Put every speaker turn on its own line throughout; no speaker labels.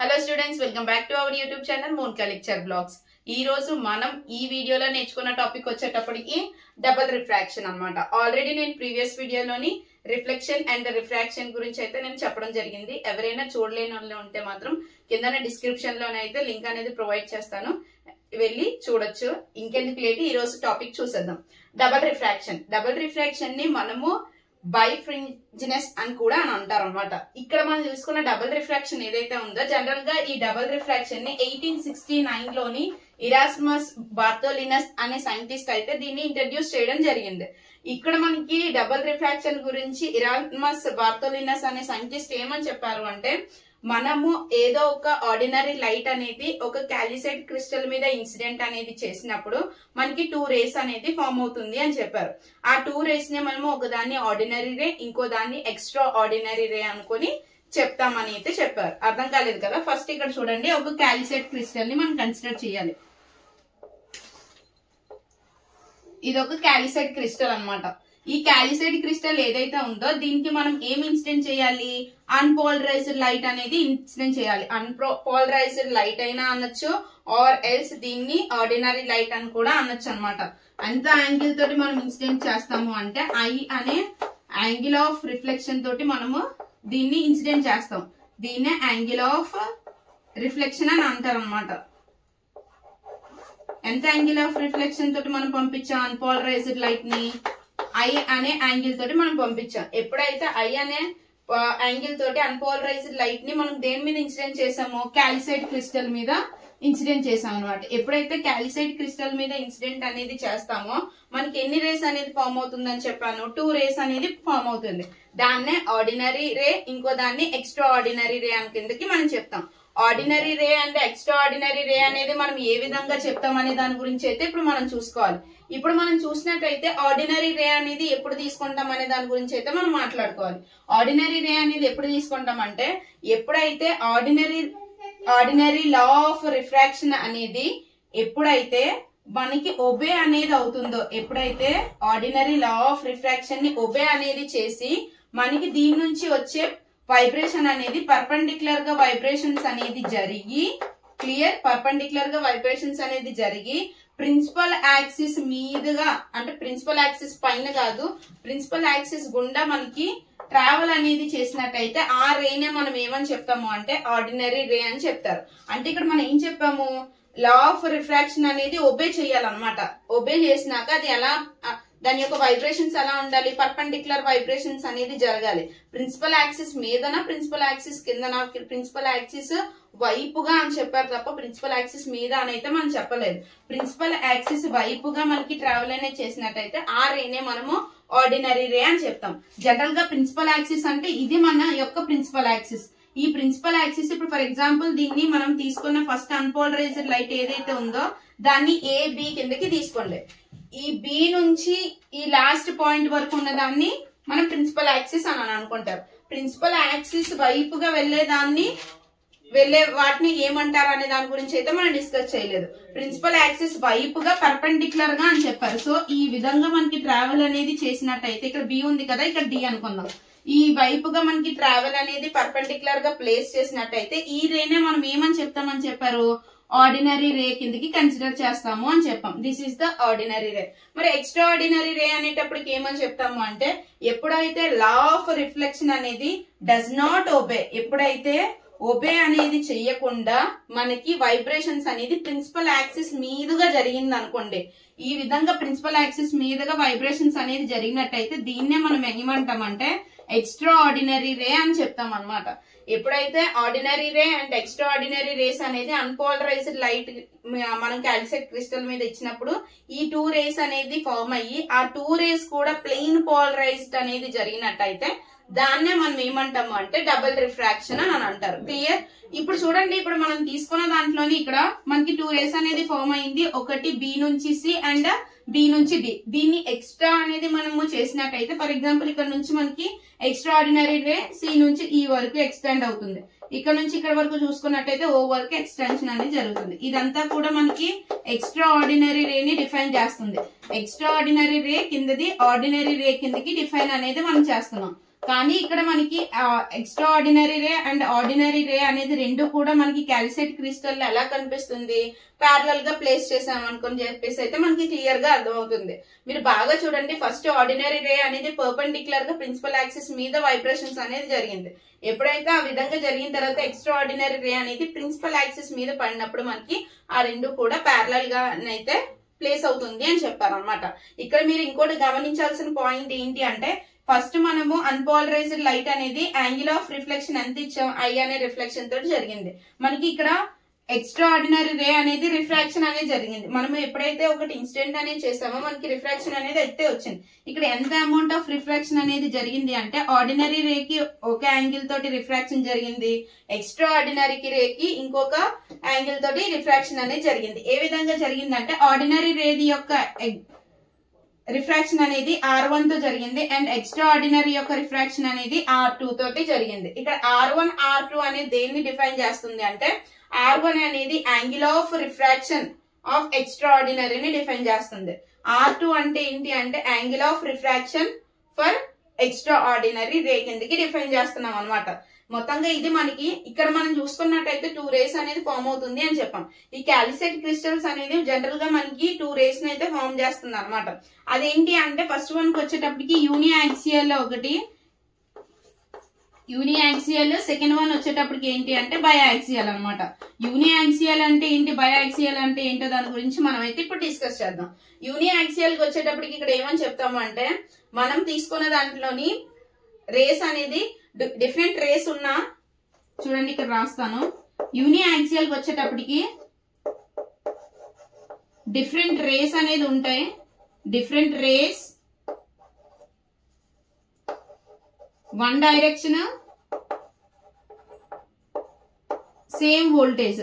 Hello students, welcome back to our YouTube channel Monika lecture blogs. ఈ రోజు మనం ఈ వీడియోలో నేర్చుకున్న టాపిక్ వచ్చేటప్పటికి డబుల్ రిఫ్రాక్షన్ అన్నమాట. ఆల్రెడీ నేను ప్రీవియస్ వీడియోలోని రిఫ్లెక్షన్ అండ్ రిఫ్రాక్షన్ గురించి అయితే నేను చెప్పడం జరిగింది. ఎవరైనా చూడలేని వాళ్ళు ఉంటే మాత్రం కింద డిస్క్రిప్షన్ లోనే అయితే లింక్ అనేది ప్రొవైడ్ చేస్తాను, వెళ్ళి చూడొచ్చు. ఇంకెందుకు లేటి ఈ రోజు టాపిక్ చూసేద్దాం. Double refraction. డబుల్ రిఫ్రాక్షన్ ని మనము బైఫ్రింజినెస్ అని కూడా అని అంటారు అనమాట. ఇక్కడ మనం చూసుకున్న డబుల్ రిఫ్రాక్షన్ ఏదైతే ఉందో, జనరల్ గా ఈ డబుల్ రిఫ్రాక్షన్ ని 1869 లోని ఇరాస్మస్ బార్తోలినస్ అనే సైంటిస్ట్ అయితే దీన్ని ఇంట్రడ్యూస్ చేయడం జరిగింది. ఇక్కడ మనకి డబుల్ రిఫ్రాక్షన్ గురించి ఇరాస్మస్ బార్తోలినస్ అనే సైంటిస్ట్ ఏమని చెప్పారు అంటే, మనము ఏదో ఒక ఆర్డినరీ లైట్ అనేది ఒక క్యాలిసైట్ క్రిస్టల్ మీద ఇన్సిడెంట్ అనేది చేసినప్పుడు మనకి 2 రేస్ అనేది ఫామ్ అవుతుంది అని చెప్పారు. ఆ 2 రేస్ ని మనము ఒకదాన్ని ఆర్డినరీ రే, ఇంకో దాన్ని ఎక్స్ట్రా ఆర్డినరీ రే అనుకుని చెప్తామని అయితే చెప్పారు. అర్థం కాలేదు కదా? ఫస్ట్ ఇక్కడ చూడండి, ఒక క్యాలిసైట్ క్రిస్టల్ ని మనం కన్సిడర్ చేయాలి. ఇది ఒక క్యాలిసైట్ క్రిస్టల్ అన్నమాట. ఈ క్యాలిసైడ్ క్రిస్టల్ ఏదైతే ఉందో దీనికి మనం ఏం ఇన్సిడెంట్ చేయాలి? అన్పోలరైజ్డ్ లైట్ అనేది ఇన్సిడెంట్ చేయాలి. అన్పోలరైజ్డ్ లైట్ అయినా అనొచ్చు, ఆర్ ఎల్స్ దీన్ని ఆర్డినరీ లైట్ అని కూడా అనొచ్చు అనమాట. ఎంత యాంగిల్ తోటి మనం ఇన్సిడెంట్ చేస్తాము అంటే ఐ అనే యాంగిల్ ఆఫ్ రిఫ్లెక్షన్ తోటి మనము దీన్ని ఇన్సిడెంట్ చేస్తాం. దీన్నే యాంగిల్ ఆఫ్ రిఫ్లెక్షన్ అని అంటారు అనమాట. ఎంత యాంగిల్ ఆఫ్ రిఫ్లెక్షన్ తోటి మనం పంపించాం అన్పోలరైజ్డ్ లైట్ ని? ఐ అనే యాంగిల్ తోటి మనం పంపించాం. ఎప్పుడైతే ఐ అనే యాంగిల్ తోటి అన్పోలరైజ్డ్ లైట్ ని మనం దేని మీద ఇన్సిడెంట్ చేసామో, క్యాలిసైడ్ క్రిస్టల్ మీద ఇన్సిడెంట్ చేసాం అనమాట. ఎప్పుడైతే క్యాలిసైడ్ క్రిస్టల్ మీద ఇన్సిడెంట్ అనేది చేస్తామో మనకి ఎన్ని రేస్ అనేది ఫామ్ అవుతుందని చెప్పాను? 2 రేస్ అనేది ఫామ్ అవుతుంది. దాన్నే ఆర్డినరీ రే, ఇంకో దాన్ని ఎక్స్ట్రా ఆర్డినరీ రే అని కిందకి మనం చెప్తాం. Ordinary ray and extraordinary ray అనేది మనం ఏ విధంగా చెప్తాం అనే దాని గురించి అయితే ఇప్పుడు మనం చూసుకోవాలి. ఇప్పుడు మనం చూసినట్టయితే ఆర్డినరీ రే అనేది ఎప్పుడు తీసుకుంటాం అనే దాని గురించి అయితే మనం మాట్లాడుకోవాలి. ఆర్డినరీ రే అనేది ఎప్పుడు తీసుకుంటాం అంటే, ఎప్పుడైతే ఆర్డినరీ లా ఆఫ్ రిఫ్రాక్షన్ అనేది ఎప్పుడైతే మనకి ఒబే అనేది అవుతుందో, ఎప్పుడైతే ఆర్డినరీ లా ఆఫ్ రిఫ్రాక్షన్ ని ఒబే అనేది చేసి మనకి దీని నుంచి వచ్చే వైబ్రేషన్ అనేది పర్పెండిక్యులర్ గా వైబ్రేషన్స్ అనేది జరిగి, క్లియర్, పర్పెండిక్యులర్ గా వైబ్రేషన్స్ అనేది జరిగి ప్రిన్సిపల్ యాక్సిస్ మీదుగా, అంటే ప్రిన్సిపల్ యాక్సిస్ పైన కాదు, ప్రిన్సిపల్ యాక్సిస్ గుండా మనకి ట్రావెల్ అనేది చేసినట్టయితే ఆ రేనే మనం ఏమని చెప్తాము అంటే ఆర్డినరీ రే అని చెప్తారు. అంటే ఇక్కడ మనం ఏం చెప్పాము? లా ఆఫ్ రిఫ్రాక్షన్ అనేది ఒబే చేయాలన్నమాట. ఒబే చేసినాక అది ఎలా, దాని యొక్క వైబ్రేషన్స్ ఎలా ఉండాలి? పర్పెండిక్యులర్ వైబ్రేషన్స్ అనేది జరగాలి. ప్రిన్సిపల్ యాక్సిస్ మీదనా, ప్రిన్సిపల్ యాక్సిస్ కిందనా? ప్రిన్సిపల్ యాక్సిస్ వైపుగా అని చెప్పారు తప్ప ప్రిన్సిపల్ యాక్సిస్ మీద అని అయితే మనం చెప్పలేదు. ప్రిన్సిపల్ యాక్సిస్ వైపుగా మనకి ట్రావెల్ అనేది చేసినట్టయితే ఆ రేనే మనము ఆర్డినరీ రే అని చెప్తాం. జనరల్ గా ప్రిన్సిపల్ యాక్సిస్ అంటే ఇది మన యొక్క ప్రిన్సిపల్ యాక్సిస్. ఈ ప్రిన్సిపల్ యాక్సిస్ ఇప్పుడు ఫర్ ఎగ్జాంపుల్ దీన్ని మనం తీసుకున్న ఫస్ట్ అన్పోలరైజ్డ్ లైట్ ఏదైతే ఉందో దాన్ని ఏ బి కిందకి తీసుకోండి. ఈ బి నుంచి ఈ లాస్ట్ పాయింట్ వరకు ఉన్న దాన్ని మనం ప్రిన్సిపల్ యాక్సిస్ అని అనుకుంటారు. ప్రిన్సిపల్ యాక్సిస్ వైపుగా వెళ్లే వాటిని ఏమంటారు అనే దాని గురించి అయితే మనం డిస్కస్ చేయలేదు. ప్రిన్సిపల్ యాక్సిస్ వైపుగా పర్పెండిక్యులర్ గా అని చెప్పారు. సో ఈ విధంగా మనకి ట్రావెల్ అనేది చేసినట్టయితే, ఇక్కడ బి ఉంది కదా, ఇక్కడ డి అనుకుందాం. ఈ వైపుగా మనకి ట్రావెల్ అనేది పర్పెండిక్యులర్ గా ప్లేస్ చేసినట్టయితే ఈ రేనే మనం ఏమని చెప్తామని చెప్పారు? ఆర్డినరీ రే కిందకి కన్సిడర్ చేస్తాము అని చెప్పాం. దిస్ ఈస్ ద ఆర్డినరీ రే. మరి ఎక్స్ట్రా ఆర్డినరీ రే అనేటప్పటికి ఏమని చెప్తాము అంటే, ఎప్పుడైతే లా ఆఫ్ రిఫ్లెక్షన్ అనేది డస్ నాట్ ఒబే, ఎప్పుడైతే ఒబే అనేది చెయ్యకుండా మనకి వైబ్రేషన్స్ అనేది ప్రిన్సిపల్ యాక్సిస్ మీదుగా జరిగింది అనుకోండి. ఈ విధంగా ప్రిన్సిపల్ యాక్సిస్ మీదుగా వైబ్రేషన్స్ అనేది జరిగినట్టయితే దీన్నే మనం ఏమంటామంటే ఎక్స్ట్రా ఆర్డినరీ రే అని చెప్తాం అనమాట. ఎప్పుడైతే ordinary ray and extraordinary rays అనేది అన్పోలరైజ్డ్ లైట్ మనం క్యాల్సైట్ క్రిస్టల్ మీద ఇచ్చినప్పుడు ఈ 2 రేస్ అనేది ఫార్మ్ అయ్యి ఆ 2 రేస్ కూడా ప్లెయిన్ పోలరైజ్డ్ అనేది జరిగినట్టయితే దాన్నే మనం ఏమంటాము అంటే డబుల్ రిఫ్రాక్షన్ అని అంటారు. క్లియర్? ఇప్పుడు చూడండి, ఇప్పుడు మనం తీసుకున్న దాంట్లోని ఇక్కడ మనకి 2 రేస్ అనేది ఫార్మ్ అయింది. ఒకటి బి నుంచి సి అండ్ బి నుంచి డి. దీన్ని ఎక్స్ట్రా అనేది మనము చేసినట్టయితే, ఫర్ ఎగ్జాంపుల్ ఇక్కడ నుంచి మనకి ఎక్స్ట్రా ఆర్డినరీ రే సి నుంచి ఈ వరకు ఎక్స్టెండ్ అవుతుంది. ఇక్కడ నుంచి ఇక్కడ వరకు చూసుకున్నట్టయితే ఓ వరకు ఎక్స్టెన్షన్ అనేది జరుగుతుంది. ఇదంతా కూడా మనకి ఎక్స్ట్రా ఆర్డినరీ రే ని డిఫైన్ చేస్తుంది. ఎక్స్ట్రా ఆర్డినరీ రే కిందది ఆర్డినరీ రే కిందకి డిఫైన్ అనేది మనం చేస్తున్నాం. కానీ ఇక్కడ మనకి extraordinary ray and ordinary ray అనేది రెండు కూడా మనకి క్యాల్సైట్ క్రిస్టల్ లో ఎలా కనిపిస్తుంది, ప్యారలల్ గా ప్లేస్ చేసామనుకొని చెప్పేసి అయితే మనకి క్లియర్ గా అర్థమవుతుంది. మీరు బాగా చూడండి, ఫస్ట్ ఆర్డినరీ రే అనేది పర్పెండిక్యులర్ గా ప్రిన్సిపల్ యాక్సిస్ మీద వైబ్రేషన్స్ అనేది జరిగింది. ఎప్పుడైతే ఆ విధంగా జరిగిన తర్వాత ఎక్స్ట్రా ఆర్డినరీ రే అనేది ప్రిన్సిపల్ యాక్సిస్ మీద పడినప్పుడు మనకి ఆ రెండు కూడా ప్యారలల్ గా అయితే ప్లేస్ అవుతుంది అని చెప్పారు అనమాట. ఇక్కడ మీరు ఇంకోటి గమనించాల్సిన పాయింట్ ఏంటి అంటే, ఫస్ట్ మనము అన్పోలరైజ్డ్ లైట్ అనేది యాంగిల్ ఆఫ్ రిఫ్లెక్షన్ ఎంత ఇచ్చాం, ఐ అనే రిఫ్లెక్షన్ తోటి జరిగింది. మనకి ఇక్కడ ఎక్స్ట్రా ఆర్డినరీ రే అనేది రిఫ్రాక్షన్ అనేది జరిగింది. మనం ఎప్పుడైతే ఒకటి ఇన్సిడెంట్ అనేది చేసామో మనకి రిఫ్రాక్షన్ అనేది అయితే వచ్చింది. ఇక్కడ ఎంత అమౌంట్ ఆఫ్ రిఫ్రాక్షన్ అనేది జరిగింది అంటే, ఆర్డినరీ రేకి ఒక యాంగిల్ తోటి రిఫ్రాక్షన్ జరిగింది, ఎక్స్ట్రా ఆర్డినరీ రేకి ఇంకొక యాంగిల్ తోటి రిఫ్రాక్షన్ అనేది జరిగింది. ఏ విధంగా జరిగిందంటే, ఆర్డినరీ రేది యొక్క రిఫ్రాక్షన్ అనేది R1 తో జరిగింది అండ్ ఎక్స్ట్రా ఆర్డినరీ యొక్క రిఫ్రాక్షన్ అనేది R2 తోటి జరిగింది. ఇక్కడ R1 R2 అనేది దేన్ని డిఫైన్ చేస్తుంది అంటే, R1 అనేది యాంగిల్ ఆఫ్ రిఫ్రాక్షన్ ఆఫ్ ఎక్స్ట్రా ఆర్డినరీని డిఫైన్ చేస్తుంది. R2 అంటే ఏంటి అంటే, angle of refraction for extraordinary ray కిందకి డిఫైన్ చేస్తున్నాం అనమాట. మొత్తంగా ఇది మనకి ఇక్కడ మనం చూసుకున్నట్టయితే 2 రేస్ అనేది ఫామ్ అవుతుంది అని చెప్పాం. ఈ క్యాల్సైట్ క్రిస్టల్స్ అనేది జనరల్ గా మనకి 2 రేస్ అయితే ఫామ్ చేస్తుంది అనమాట. అదేంటి అంటే, ఫస్ట్ వన్ కి వచ్చేటప్పటికి యూనియాక్సియల్ ఒకటి, యూనియాక్సియల్, సెకండ్ వన్ వచ్చేటప్పటికి ఏంటి అంటే బయాక్సియల్ అనమాట. యూనియాక్సియల్ అంటే ఏంటి, బయాక్సియల్ అంటే ఏంటో దాని గురించి మనం అయితే ఇప్పుడు డిస్కస్ చేద్దాం. యూనియాక్సియల్ కి వచ్చేటప్పటికి ఇక్కడ ఏమని చెప్తాము అంటే, మనం తీసుకున్న దాంట్లోని రేస్ అనేది డిఫరెంట్ రేస్ ఉన్నా, చూడండి ఇక్కడ రాస్తాను, యూనియాక్సియల్ కి వచ్చేటప్పటికి డిఫరెంట్ రేస్ అనేది ఉంటాయి. Different rays, one direction, same voltage.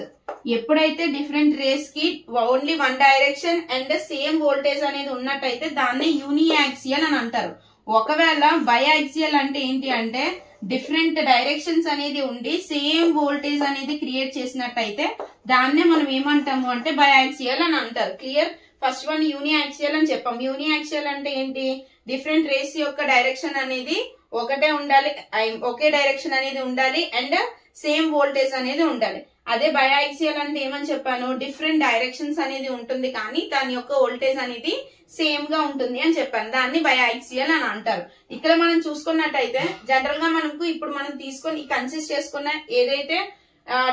ఎప్పుడైతే డిఫరెంట్ రేస్ కి only one direction and same voltage అనేది ఉన్నట్టయితే దాన్ని యూనియాక్సియల్ అని అంటారు. ఒకవేళ బయాక్సియల్ అంటే ఏంటి అంటే, డిఫరెంట్ డైరెక్షన్స్ అనేది ఉండి సేమ్ వోల్టేజ్ అనేది క్రియేట్ చేసినట్టయితే దాన్నే మనం ఏమంటాము అంటే బయాక్సియల్ అని అంటారు. క్లియర్? ఫస్ట్ వన్ యూనియాక్సియల్ అని చెప్పాం. యూనియాక్సియల్ అంటే ఏంటి, డిఫరెంట్ రేస్ యొక్క డైరెక్షన్ అనేది ఒకటే ఉండాలి, ఒకే డైరెక్షన్ అనేది ఉండాలి అండ్ సేమ్ వోల్టేజ్ అనేది ఉండాలి. అదే బయాక్సియల్ అంటే ఏమని చెప్పాను, డిఫరెంట్ డైరెక్షన్స్ అనేది ఉంటుంది కానీ దాని యొక్క వోల్టేజ్ అనేది సేమ్ గా ఉంటుంది అని చెప్పాను. దాన్ని బయాక్సియల్ అని అంటారు. ఇక్కడ మనం చూసుకున్నట్టయితే జనరల్ గా మనకు ఇప్పుడు మనం తీసుకొని కన్సిస్ట్ చేసుకున్న ఏదైతే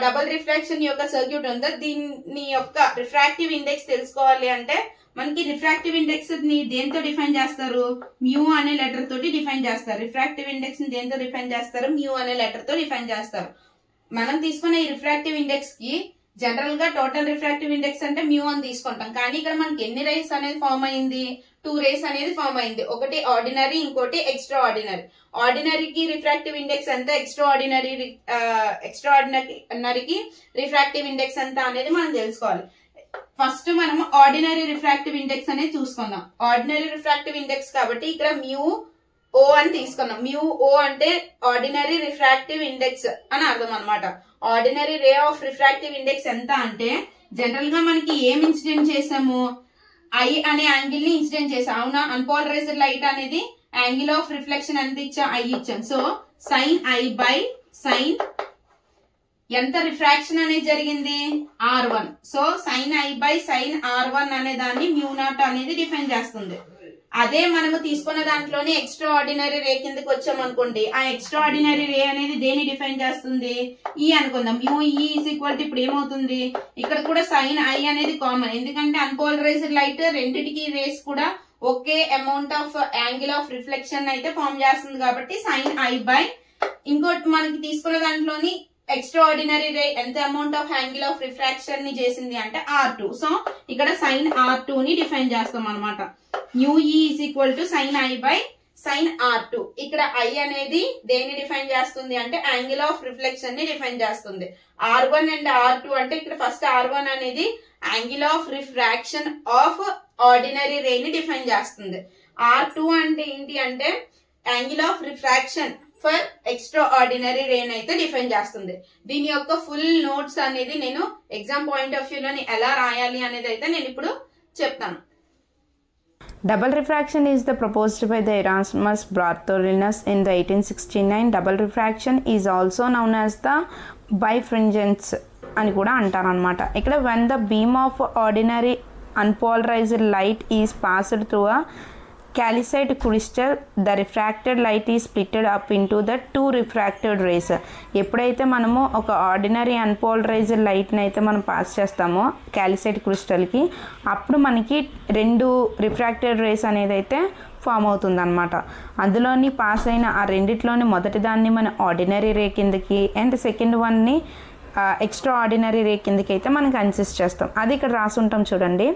డబుల్ రిఫ్రాక్షన్ యొక్క సర్క్యూట్ ఉందో దీని యొక్క రిఫ్రాక్టివ్ ఇండెక్స్ తెలుసుకోవాలి అంటే, మనకి రిఫ్రాక్టివ్ ఇండెక్స్ ని దేంతో డిఫైన్ చేస్తారు, మ్యూ అనే లెటర్ తోటి డిఫైన్ చేస్తారు. రిఫ్రాక్టివ్ ఇండెక్స్ ని దేంతో డిఫైన్ చేస్తారు, మ్యూ అనే లెటర్ తో డిఫైన్ చేస్తారు. మనం తీసుకున్న ఈ రిఫ్రాక్టివ్ ఇండెక్స్ కి జనరల్ గా టోటల్ రిఫ్రాక్టివ్ ఇండెక్స్ అంటే మ్యూ అని తీసుకుంటాం. కానీ ఇక్కడ మనకి ఎన్ని రేస్ అనేది ఫామ్ అయింది, 2 రేస్ అనేది ఫామ్ అయింది. ఒకటి ఆర్డినరీ, ఇంకోటి ఎక్స్ట్రా ఆర్డినరీ. ఆర్డినరీకి రిఫ్రాక్టివ్ ఇండెక్స్ ఎంత, ఎక్స్ట్రా ఆర్డినరీకి రిఫ్రాక్టివ్ ఇండెక్స్ ఎంత అనేది మనం తెలుసుకోవాలి. ఫస్ట్ మనం ఆర్డినరీ రిఫ్రాక్టివ్ ఇండెక్స్ అనేది చూసుకుందాం. ఆర్డినరీ రిఫ్రాక్టివ్ ఇండెక్స్ కాబట్టి ఇక్కడ మ్యూ ఓ అని తీసుకున్నాం. మ్యూ ఓ అంటే ఆర్డినరీ రిఫ్రాక్టివ్ ఇండెక్స్ అని అర్థం అనమాట. Ordinary ray of refractive index ఎంత అంటే, జనరల్ గా మనకి ఏం ఇన్సిడెంట్ చేసాము, ఐ అనే యాంగిల్ ని ఇన్సిడెంట్ చేసాం, అవునా. అన్పోలరైజ్డ్ లైట్ అనేది యాంగిల్ ఆఫ్ రిఫ్లెక్షన్ ఎంత ఇచ్చాం, ఐ ఇచ్చాం. So sine I by sine ఎంత రిఫ్రాక్షన్ అనేది జరిగింది, R1. So sine I by sine R1 అనే దాన్ని మ్యూ నాట్ అనేది డిఫైన్ చేస్తుంది. అదే మనము తీసుకున్న దాంట్లోనే ఎక్స్ట్రా ఆర్డినరీ రే కిందకి వచ్చాం అనుకోండి, ఆ ఎక్స్ట్రా ఆర్డినరీ రే అనేది దేన్ని డిఫైన్ చేస్తుంది, ఈ అనుకుందాం. Mu e is equal to ఇప్పుడు ఏమవుతుంది, ఇక్కడ కూడా సైన్ ఐ అనేది కామన్, ఎందుకంటే అన్పోలరైజ్డ్ లైట్ రెండిటికి రేస్ కూడా ఒకే amount of angle of reflection అయితే ఫామ్ చేస్తుంది కాబట్టి సైన్ ఐ బై, ఇంకోటి మనకి తీసుకున్న దాంట్లోని ఎక్స్ట్రా ఆర్డినరీ రే ఎంత amount of angle of refraction ని చేసింది అంటే R2. సో ఇక్కడ సైన్ R2 ని డిఫైన్ చేస్తాం అనమాట. Mu e is equal to sine I by sine R2. ఇక్కడ ఐ అనేది దేన్ని డిఫైన్ చేస్తుంది అంటే యాంగిల్ ఆఫ్ రిఫ్లెక్షన్ ని డిఫైన్ చేస్తుంది. R1 అండ్ R2 అంటే ఇక్కడ ఫస్ట్ R1 అనేది angle of refraction of ordinary ray ని డిఫైన్ చేస్తుంది. R2 అంటే ఏంటి అంటే angle of refraction for extraordinary రేన్ అయితే డిఫైన్ చేస్తుంది. దీని యొక్క ఫుల్ నోట్స్ అనేది నేను ఎగ్జామ్ పాయింట్ ఆఫ్ వ్యూ లోని ఎలా రాయాలి అనేది అయితే నేను ఇప్పుడు చెప్తాను. Double refraction is the proposed by the Erasmus Bartholinus in the 1869. Double refraction is also known as the bifringence అని కూడా అంటారనమాట. ఇక్కడ when the beam of ordinary unpolarized light is passed through a calcite crystal, the refracted light is splitted up into the two refracted rays. ఎప్పుడైతే మనము ఒక ordinary unpolarised లైట్ని అయితే మనం పాస్ చేస్తామో క్యాలిసైట్ క్రిస్టల్కి, అప్పుడు మనకి రెండు రిఫ్రాక్టెడ్ రేస్ అనేది అయితే ఫామ్ అవుతుంది అనమాట. అందులోని పాస్ అయిన ఆ రెండిట్లోని మొదటి దాన్ని మన ఆర్డినరీ రే కిందకి అండ్ సెకండ్ వన్ని ఎక్స్ట్రా ఆర్డినరీ రే కిందకి అయితే మనం కన్సిస్ట్ చేస్తాం. అది ఇక్కడ రాసి ఉంటాం చూడండి.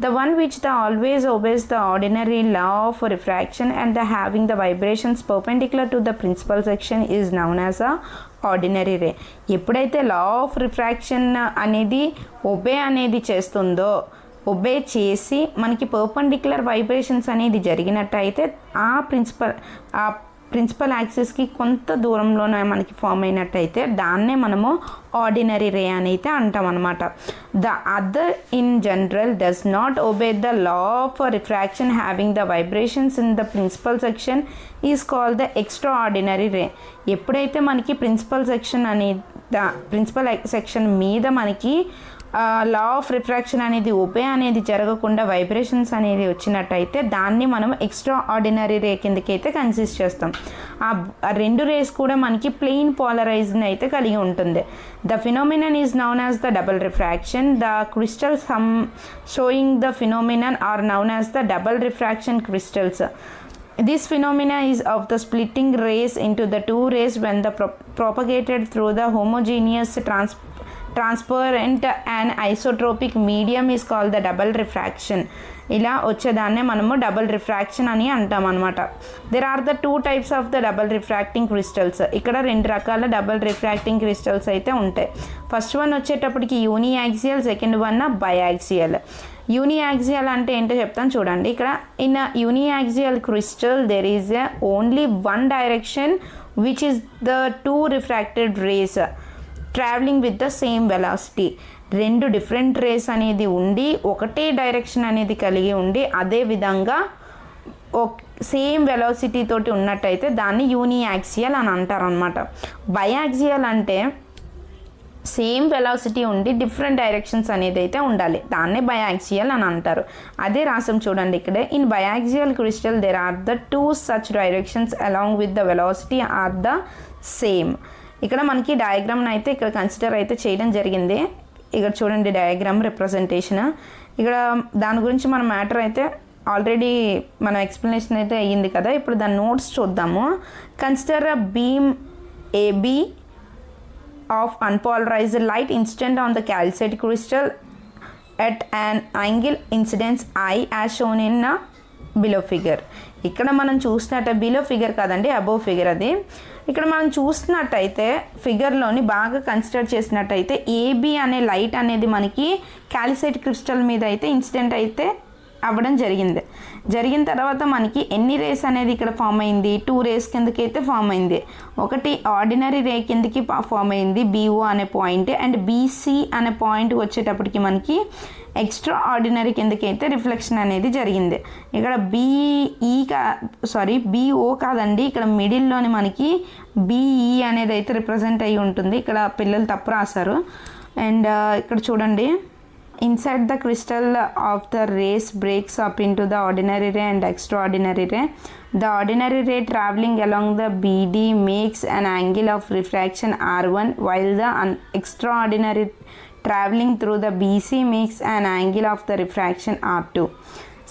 The one which the always obeys the ordinary law of refraction and the having the vibrations perpendicular to the principal section is known as a ordinary ray. ఎప్పుడైతే లా ఆఫ్ రిఫ్రాక్షన్ అనేది obey అనేది చేస్తుందో, obey చేసి మనకి perpendicular vibrations అనేది జరిగినట్టయితే ఆ principal యాక్సిస్కి కొంత దూరంలోనే మనకి ఫామ్ అయినట్టయితే దాన్నే మనము ఆర్డినరీ రే అని అయితే అంటాం అనమాట. The other in general does not obey the law of refraction having the vibrations in the principal section is called the extraordinary ray. ఎప్పుడైతే మనకి ప్రిన్సిపల్ సెక్షన్ మీద మనకి లా ఆఫ్ రిఫ్రాక్షన్ అనేది ఒబే అనేది జరగకుండా వైబ్రేషన్స్ అనేది వచ్చినట్టయితే దాన్ని మనం ఎక్స్ట్రా ఆర్డినరీ రే కిందకి అయితే కన్సిస్ట్ చేస్తాం. ఆ రెండు రేస్ కూడా మనకి ప్లెయిన్ పోలరైజ్డ్ అయితే కలిగి ఉంటుంది. The phenomenon is known as the double refraction. The crystals showing the phenomenon are known as the double refraction crystals. This phenomena is of the splitting rays into the two rays when the propagated through the homogeneous transparent and isotropic medium is called the double refraction. ఇలా వచ్చేదాన్నే మనము double refraction అని అంటాం అనమాట. There are the two types of the double refracting crystals. ఇక్కడ రెండు రకాల double refracting crystals అయితే ఉంటాయి. ఫస్ట్ వన్ వచ్చేటప్పటికి uniaxial, second one biaxial. Uniaxial అంటే ఏంటో చెప్తాను చూడండి. ఇక్కడ in uniaxial crystal there is only one direction which is the two refracted rays travelling with the same velocity. రెండు డిఫరెంట్ రేస్ అనేది ఉండి ఒకటే డైరెక్షన్ అనేది కలిగి ఉండి అదే విధంగా సేమ్ వెలాసిటీ తోటి ఉన్నట్టయితే దాన్ని యూనియాక్సియల్ అని అంటారు అనమాట. బయాక్సియల్ అంటే సేమ్ వెలాసిటీ ఉండి డిఫరెంట్ డైరెక్షన్స్ అనేది అయితే ఉండాలి, దాన్నే బయాక్సియల్ అని అంటారు. అదే రాసం చూడండి ఇక్కడ. In biaxial crystal there are the two such directions along with the velocity are the same. ఇక్కడ మనకి డయాగ్రామ్ని అయితే ఇక్కడ కన్సిడర్ అయితే చేయడం జరిగింది. ఇక్కడ చూడండి డయాగ్రామ్ రిప్రజెంటేషన్. ఇక్కడ దాని గురించి మన మ్యాటర్ అయితే ఆల్రెడీ మన ఎక్స్ప్లెనేషన్ అయితే అయ్యింది కదా. ఇప్పుడు దాని నోట్స్ చూద్దాము. Consider a beam AB of unpolarized light incident on the calcite crystal at an angle incidence I as shown in a below figure. ఇక్కడ మనం చూసినట్టు బిలో ఫిగర్ కాదండి, అబోవ్ ఫిగర్ అది. ఇక్కడ మనం చూసినట్టయితే ఫిగర్లోని బాగా కన్సిడర్ చేసినట్టయితే ఏబీ అనే లైట్ అనేది మనకి క్యాల్సైట్ క్రిస్టల్ మీద అయితే ఇన్సిడెంట్ అయితే అవ్వడం జరిగిన తర్వాత మనకి ఎన్ని రేస్ అనేది ఇక్కడ ఫామ్ అయింది, టూ రేస్ కిందకి అయితే ఫామ్ అయింది. ఒకటి ఆర్డినరీ రే కిందకి ఫామ్ అయింది BO అనే పాయింట్, అండ్ BC అనే పాయింట్ వచ్చేటప్పటికి మనకి ఎక్స్ట్రా ఆర్డినరీ కిందకి అయితే రిఫ్లెక్షన్ అనేది జరిగింది. ఇక్కడ BO కాదండి, ఇక్కడ మిడిల్లోని మనకి BE అనేది అయితే రిప్రజెంట్ అయ్యి ఉంటుంది. ఇక్కడ పిల్లలు తప్పు రాశారు. అండ్ ఇక్కడ చూడండి, inside the crystal of the rays breaks up into the ordinary ray and extraordinary ray. The ordinary ray traveling along the BD makes an angle of refraction R1, while the extraordinary traveling through the BC makes an angle of the refraction R2.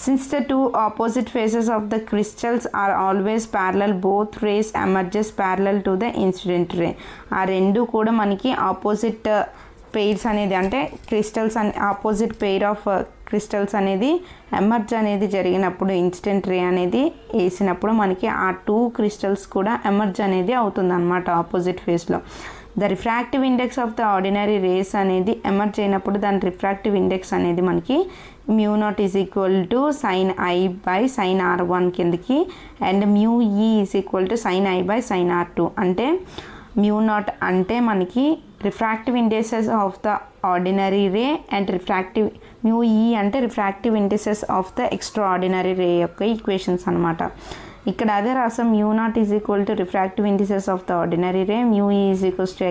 Since the two opposite faces of the crystals are always parallel, both rays emerges parallel to the incident ray. ఆ రెండు కూడా మనకి opposite pairs అనేది అంటే crystals opposite pair of crystals అనేది emerge అనేది జరిగినప్పుడు incident ray అనేది వేసినప్పుడు మనకి ఆ టూ క్రిస్టల్స్ కూడా ఎమర్జ్ అనేది అవుతుంది అనమాట ఆపోజిట్ ఫేస్లో. The refractive index of the ordinary rays అనేది ఎమర్జ్ అయినప్పుడు దాని రిఫ్రాక్టివ్ ఇండెక్స్ అనేది మనకి μ0 = sin I/sin R1 కిందకి, and μe = sin I/sin R2. అంటే μ0 అంటే మనకి
refractive indices of the ordinary ray and refractive mu e అంటే refractive indices of the extraordinary ray యొక్క ఈక్వేషన్స్ అనమాట. ఇక్కడ అదే రాసాం mu naught is equal to refractive indices of the ordinary ray, mu e is equals to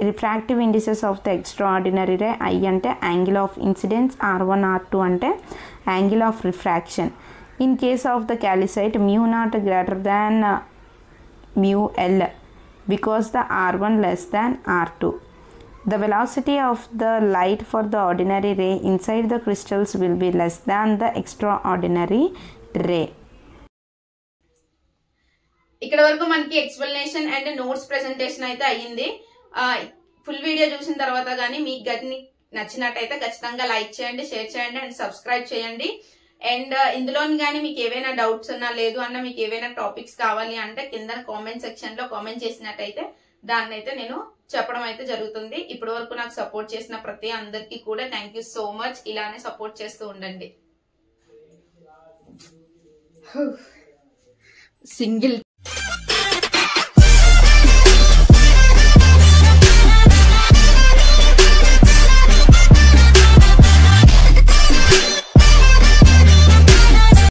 refractive indices of the extraordinary ray. I అంటే angle of incidence, R1 R2 అంటే angle of refraction. In case of the calcite mu naught greater than mu L because the R1 less than R2. The velocity of the light for the ordinary ray inside the crystals will be less than the extraordinary ray.
ఇక్కడ వరకు మనకి explanation and notes presentation అయితే అయ్యింది. Full video చూసిన తర్వాత కానీ మీకు గట్ని నచ్చినట్టయితే ఖచ్చితంగా లైక్ చేయండి, షేర్ చేయండి అండ్ సబ్స్క్రైబ్ చేయండి. అండ్ ఇందులోని కానీ మీకు ఏవైనా డౌట్స్ ఉన్నా లేదు అన్న మీకు ఏవైనా టాపిక్స్ కావాలి అంటే కింద కామెంట్ సెక్షన్ లో కామెంట్ చేసినట్టయితే దాన్ని అయితే నేను చెప్పడం అయితే జరుగుతుంది. ఇప్పటి వరకు నాకు సపోర్ట్ చేసిన ప్రతి అందరికీ కూడా థ్యాంక్ యూ సో మచ్. ఇలానే సపోర్ట్ చేస్తూ ఉండండి. సింగిల్